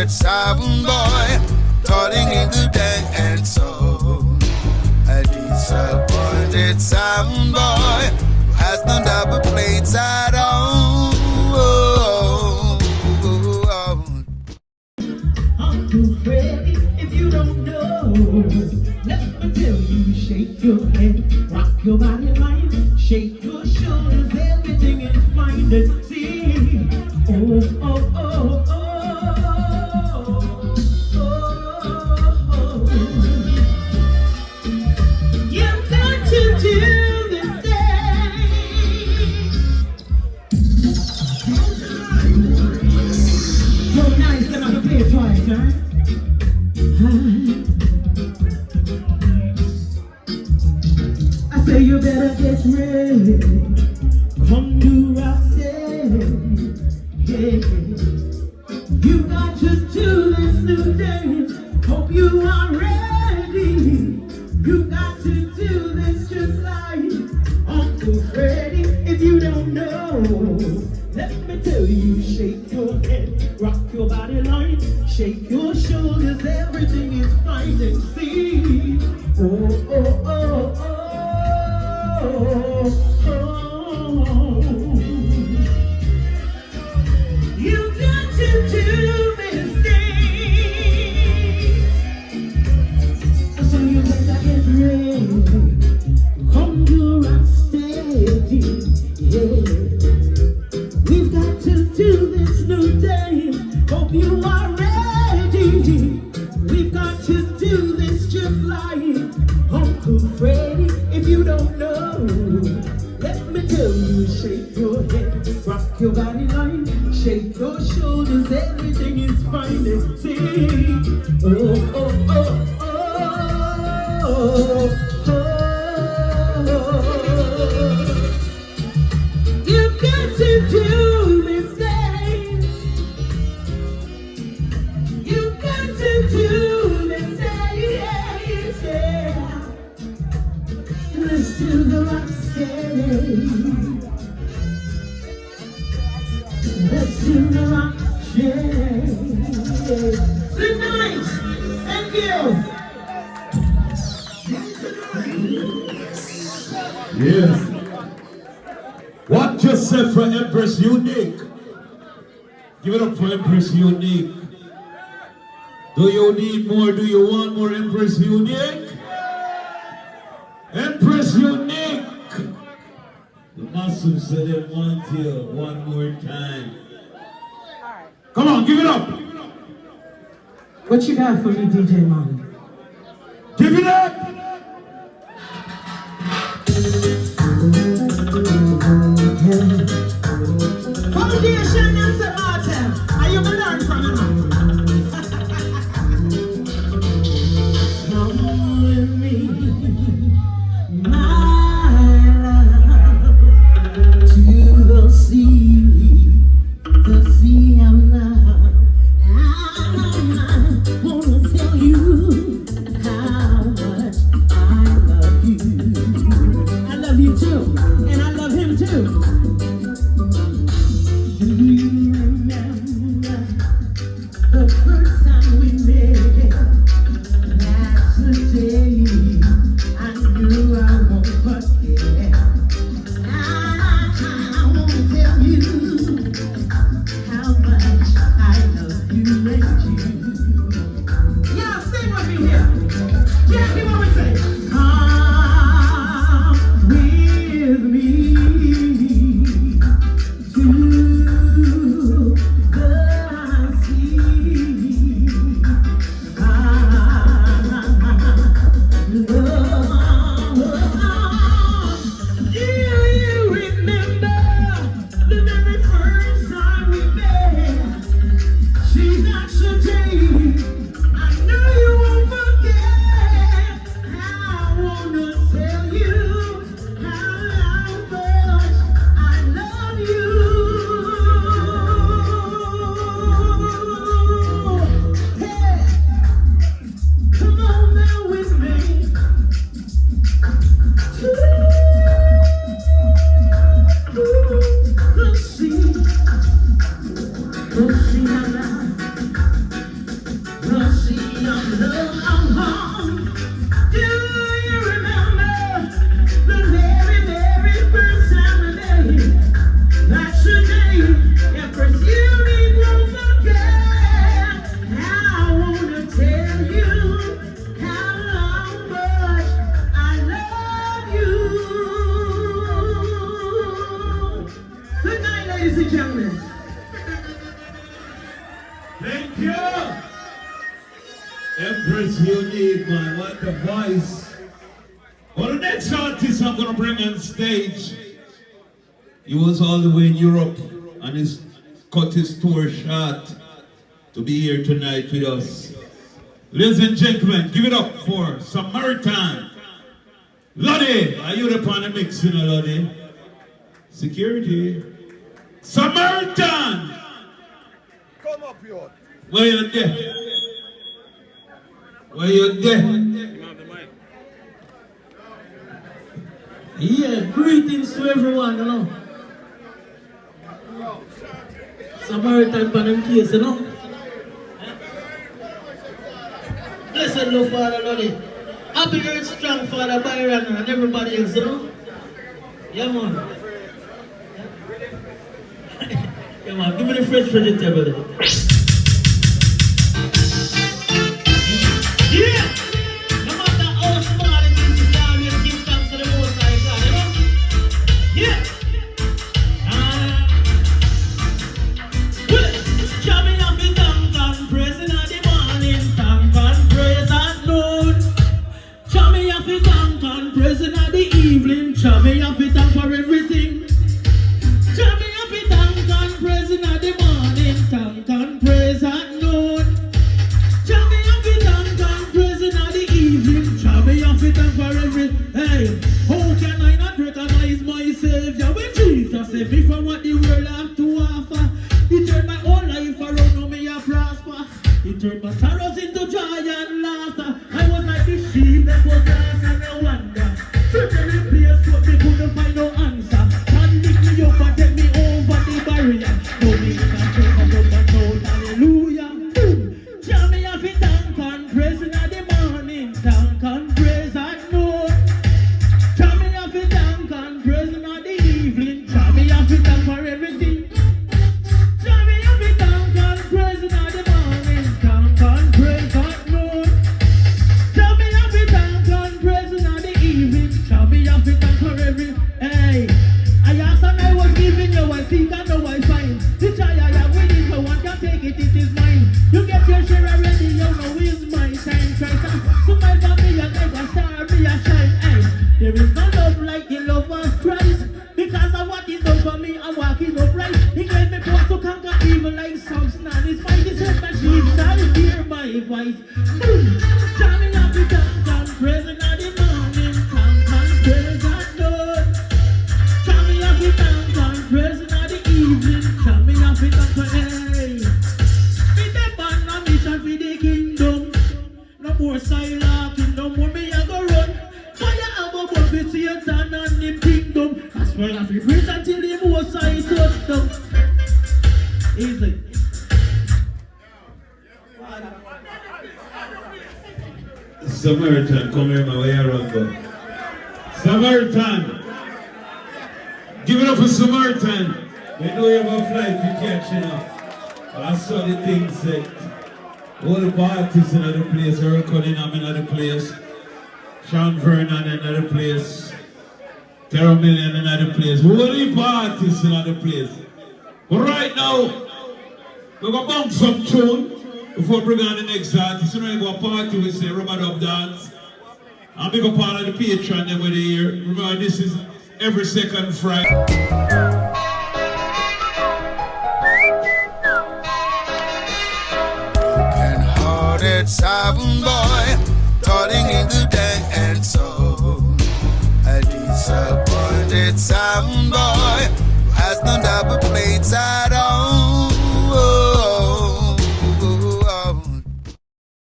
that sound boy, calling in the dance hall. A disappointed sound boy who has no double plates at all. Uncle Freddy, if you don't know, let me tell you, shake your head, rock your body line, shake your shoulders, everything is fine to see. Oh, oh, oh, oh, oh, oh. You've got to do this thing. So nice, then I can play it twice, huh? I say you better get ready. Come do I say, yeah. You got to do this new dance. Hope you are ready. You got to do this just like Uncle Freddy. If you don't know, let me tell you, shake your head, rock your body line, shake your shoulders, everything is fine and see. Oh, oh, oh, oh, oh, oh. You got to do this thing. So you better get ready. Come to rock steady, yeah. We've got to do this new day. Hope you are ready. We've got to do this just like Uncle Freddy. If you don't know, let me tell you, shake your head, rock your body line, shake your shoulders, everything is fine and see. Oh, oh, oh, oh, oh, oh. You've got to do this thing. You've got to do this thing, yeah. Let's do the rock steady. Let's do the rock steady. Good night. Thank you. Yes. What just said for Empress Unique? Give it up for Empress Unique. Do you need more? Do you want more Empress Unique? Empress Unique! The Muslims said they want you one more time. Come on, give it up! What you got for me, DJ Money? Give it up! Foundation and Samaritan. Are you going to learn from him? Come with me, my love, to the sea of love. I wanna tell you how much I love you. I love you too, and I love him too. Do you remember the first time we met? That's the day I knew I won't forget. I wanna tell you how much I love you and you. Y'all sing with me here. Jackie, what we say? Come with me. Empress Unique, man. What the voice. Well, the next artist I'm going to bring on stage, he was all the way in Europe and he's cut his tour short to be here tonight with us. Ladies and gentlemen, give it up for Samaritan. Lodi, are you the on the mix, you know, Lodi? Security. Samaritan! Come up here. Where you there? Where you there? Yeah, greetings to everyone, you know. Samaritan Panam case, you know. Blessed love, Father Lodi. Happy Earth Strong, Father Byron, and everybody else, you know. Yeah, man. Yeah, man, give me the fresh vegetable. Yeah! No matter how small it is, you can always give thanks to the Most High God, you know? Yeah! Well, jamming up in thank and praise in the morning, thank and praise at noon. Jamming up in thank and praise in the evening, jamming up in thank for everything. Jamming up in thank and praise in the morning, thank and praise at noon. Jamming up in thank and praise in the evening, jamming up in thank for every. Hey, how can I not recognize my Savior when Jesus saved me from what the world have to offer? He turned my whole life around, now me a prosper. He turned my sorrows into joy and laughter. I was like the sheep that was lost and I wonder. Search every place but me couldn't find no answer. God lift me up and take me over the barrier. No me can take up my soul, hallelujah. Boom. Jam me up in thank and praise in the morning, thank and praise at noon. Jam me up in thank and praise in the evening, jam me up in thank for everything. Jam me up in thank and praise in the morning, thank and praise at noon. Jam me up in thank and praise in the evening, jam me up in thank for every. Hey, I asked and I was giving you, I seek and now I find. The joy I have within, no one can take it, it is mine. You get your share already, you know it's my time. Try to smile for me and make a star be a shine. Hey, there is no love like the love of Christ. Because of what He's done for me, I'm walking upright. He gave me power to conquer evil like some snare. His mighty said my sheep shall hear my voice. Boom! Jamming up the thank and praise in the morning, thank and praise at noon. Jamming up the thank and praise in the evening, jamming up the thank and hey. Be the band on mission for the kingdom. No more silent, no more me a go run. Fire above for Satan and the kingdom. That's why I feel preach until the Most High touch down. Easy. Samaritan, come here, man. Where you run, go? Samaritan! Give it up for Samaritan. We know you have a flight to catch, you know. But I saw the thing said. All the artists in other place, Earl Cunningham in other place, Sean Vernon in other place, Terrell Million in other place, all the artists in other place. But right now, we're going to bounce some tune before we bring on the next artist. You know, we go a party, we say rubber dub dance. And big up all of the patron them with the year. Remember, this is every second Friday.